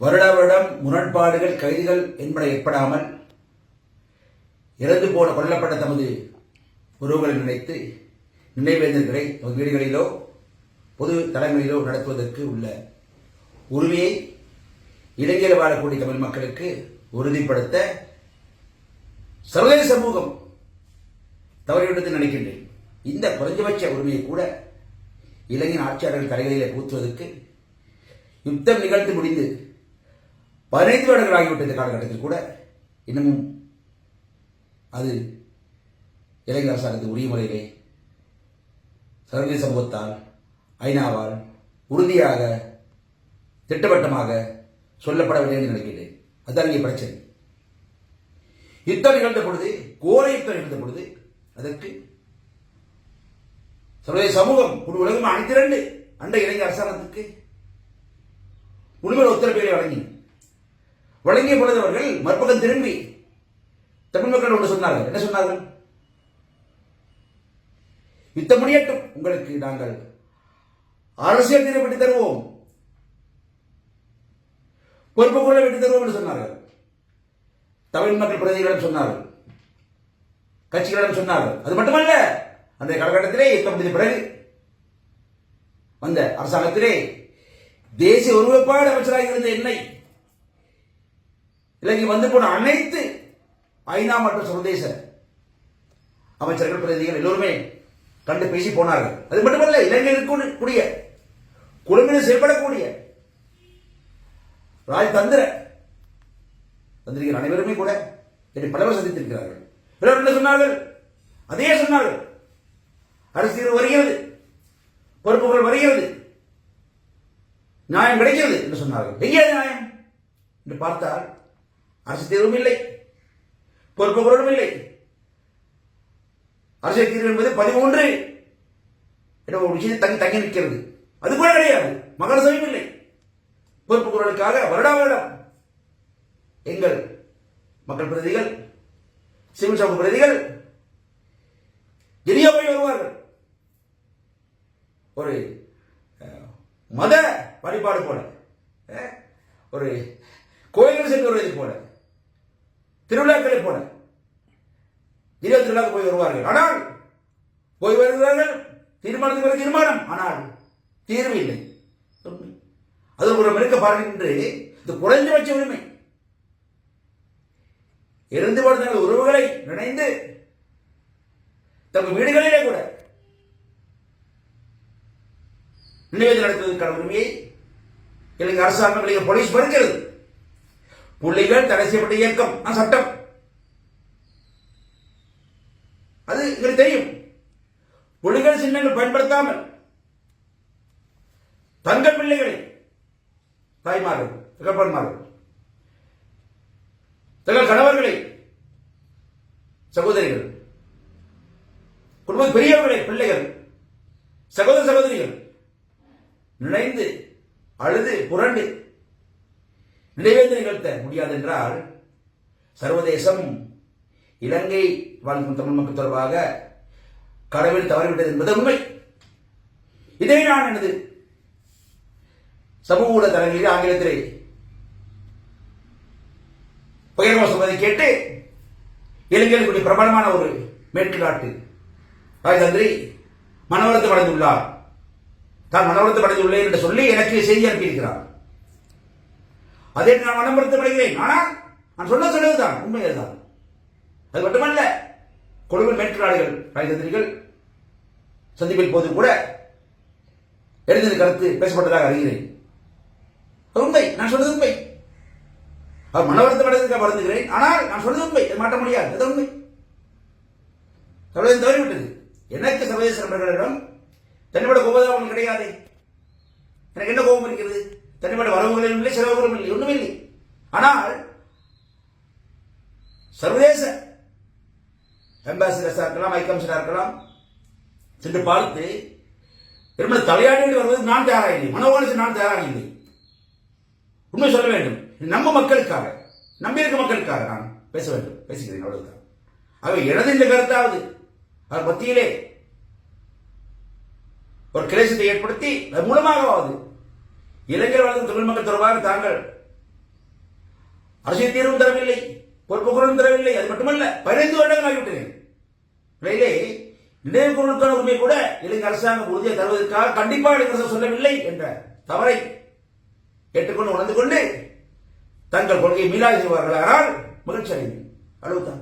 வருட வருடம் முரண்பாடுகள் கைதுகள் என்பன ஏற்படாமல் இறந்து போன கொல்லப்பட்ட தமது உறவுகளை நினைத்து நினைவேந்தல்களை வீடுகளிலோ பொது தளங்களிலோ நடத்துவதற்கு உள்ள உரிமையை இலங்கையில் வாழக்கூடிய தமிழ் மக்களுக்கு உறுதிப்படுத்த சர்வதேச சமூகம் தவறிவிட்டது நினைக்கின்றேன். இந்த குறைஞ்சபட்ச உரிமையை கூட இலங்கையின் ஆட்சியாளர்கள் தலைகளிலே பூத்துவதற்கு யுத்தம் நிகழ்ந்து முடிந்து 15 வருடங்கள் ஆகிவிட்ட காலகட்டத்தில் கூட இன்னமும் அது இலங்கை அரசாங்கத்தின் உரிய முறையிலே சர்வதேச சமூகத்தால் ஐநாவால் உறுதியாக திட்டவட்டமாக சொல்லப்படவில்லை என்று நினைக்கிறேன். அதுதான் இங்கே பிரச்சனை. யுத்தம் நிகழ்ந்த பொழுது, கோர யுத்தம் நிகழ்ந்த பொழுது அதற்கு சர்வதேச சமூகம் உலகம் அனைத்திரண்டு அன்றைய இலங்கை அரசாங்கத்துக்கு உண்மையான ஒத்துழைப்புகளை வழங்கிய பொழுது அவர்கள் மறுபக்கம் திரும்பி தமிழ் மக்கள் ஒன்று சொன்னார்கள். என்ன சொன்னார்கள்? யுத்தம் முடியட்டும், உங்களுக்கு நாங்கள் அரசியல் தீர்வு பெற்று தருவோம், பொறுப்புகளை விட்டு தருவோம் என்று சொன்னார்கள். தமிழ் மக்கள் பிரதிகளிடம் சொன்னார்கள், கட்சிகளிடம் சொன்னார்கள். அது மட்டுமல்ல, அந்த காலகட்டத்திலே யுத்தம் முடிந்த பிறகு வந்த அரசாங்கத்திலே தேசிய ஒருமைப்பாடு அமைச்சராக இருந்த என்னை இலங்கை வந்து போன அனைத்து ஐநா மற்றும் சர்வதேச அமைச்சர்கள் பிரதிநிதிகள் எல்லோருமே கண்டு பேசி போனார்கள். அது மட்டுமல்ல, இலங்கையில் இருக்கக்கூடிய குழுவில் செயல்படக்கூடிய ராஜதந்திர தந்திரிகள் அனைவருமே கூட என்னை பலவர் சந்தித்திருக்கிறார்கள். எல்லோரும் என்ன சொன்னார்கள்? அதே சொன்னார்கள், அரசியல் வருகிறது, பொறுப்புகள் வருகிறது, நியாயம் கிடைக்கிறது என்று சொன்னார்கள். எங்கே நியாயம் என்று பார்த்தால் அரசு தீர்வும் இல்லை, பொறுப்புகளும் இல்லை. அரசியல் தீர்வு என்பது 13 ஒரு விஷயத்தை தங்கி நிற்கிறது. அது கூட கிடையாது. மகர சபையும் இல்லை. பொறுப்புகளுக்காக வருடா வருடம் எங்கள் மக்கள் பிரதிகள், சிவில் சமூக பிரதிகள் ஜெனிவா போய் வருவார்கள். ஒரு மத வழிபாடு போல, ஒரு கோயில்கள் சென்று வருவதை போல, திருவிழாக்களை போல ஜெனிவா திருவிழாவுக்கு போய் வருவார்கள். ஆனால் போய் வருகிறார்கள், தீர்மானத்துக்கு தீர்மானம், ஆனால் தீர்வு இல்லை. அது ஒரு மெருக்க பார்க்கின்ற இந்த குறைந்தபட்ச உரிமை இறந்து போன தங்கள் உறவுகளை நினைந்து தங்கள் வீடுகளிலே கூட நினைவேந்தல் நடத்துவதற்கான உரிமையை இலங்கை அரசாங்கம், இலங்கை போலீஸ் மறுக்கிறது. புள்ளிகள் தடை செய்யப்பட்ட இயக்கம் சட்டம், அது எங்களுக்கு தெரியும். புள்ளிகள் சின்னங்கள் பயன்படுத்தாமல் தங்கள் பிள்ளைகளை, தாய்மார்கள், தகப்பன்மார்கள், தங்கள் கணவர்களை, சகோதரிகள், குடும்ப பெரியவர்களை, பிள்ளைகள், சகோதர சகோதரிகள் நினைந்து அழுது புரண்டு நினைவேந்தல் நிகழ்த்த முடியாது என்றால் சர்வதேசம் இலங்கை வாழ்க்கும் தமிழ் மக்கள் தொடர்பாக கடவுள் தவறிவிட்டது என்பது உண்மை. இதை நான் எனது சமூக ஊடக தளங்களில் ஆங்கிலத்திலே பகிரங்க சொல்வதை கேட்டு இலங்கையில் கூடிய பிரபலமான ஒரு மேற்கு நாட்டு ராஜதந்திரி மனவருத்தம் அடைந்துள்ளார், தான் மனவருத்தம் அடைந்துள்ளேன் என்று சொல்லி எனக்கு செய்தி அனுப்பியிருக்கிறார். அதே நான் மனவருத்தம் அடைகிறேன். ஆனால் நான் சொன்னதுதான் உண்மையதுதான். அது மட்டுமல்ல, கொழும்பு மேற்கு நாடுகள் ராஜதந்திரிகள் சந்திப்பில் போது கூட எழுதின கருத்து பேசப்பட்டதாக அறிகிறேன். உண்மை, நான் சொன்னது உண்மை. அவர் மனவருத்தம் அடைந்ததுக்காக வருந்துகிறேன். ஆனால் நான் சொன்னது உண்மை, அதை மாற்ற முடியாது. அது உண்மை. சர்வதேசம் தவறிவிட்டது. எனக்கு சர்வதேச நண்பர்களிடம் தன்னிப்பட கோபதாபம் கிடையாது. எனக்கு என்ன கோபம் இருக்கிறது? தன்னிப்பட வரவுகளும் இல்லை, செலவுகளும் இல்லை, ஒன்றும் இல்லை. ஆனால் சர்வதேச அம்பாசிடர்ஸா இருக்கலாம், ஐகமிஷனா இருக்கலாம், சென்று பார்த்து திரும்ப தலையாடி வருவது நான் தயாராக இல்லை, மனோகரசு நான் தயாராக இல்லை. உண்மை சொல்ல வேண்டும். நம்ம மக்களுக்காக, நம்பியிருக்க மக்களுக்காக நான் பேச வேண்டும், பேசுகிறேன், அவ்வளவுதான். ஆகவே எனது இந்த கருத்தாவது அவர் மத்தியிலே ஒரு கிளேசத்தை ஏற்படுத்தி அது மூலமாகவாவது இலங்கையில் வாழ்ந்த தமிழ் மக்கள் தொடர்பாக தாங்கள் அரசியல் தீர்வும் தரவில்லை, பொறுப்புக்குறவும் தரவில்லை. அது மட்டுமல்ல, 15 வருடங்கள் ஆகிவிட்டேன். உண்மையிலே நினைவு கூறுவதற்கான உரிமை கூட இலங்கை அரசாங்கம் உறுதியை தருவதற்காக கண்டிப்பாக இலங்கை அரசு சொல்லவில்லை என்ற தவறை ஏற்றுக்கொண்டு உணர்ந்து கொண்டு தங்கள் கொள்கையை மீளாய்வு செய்வார்களானால் மகிழ்ச்சி அடையும். அவ்வளவுதான்.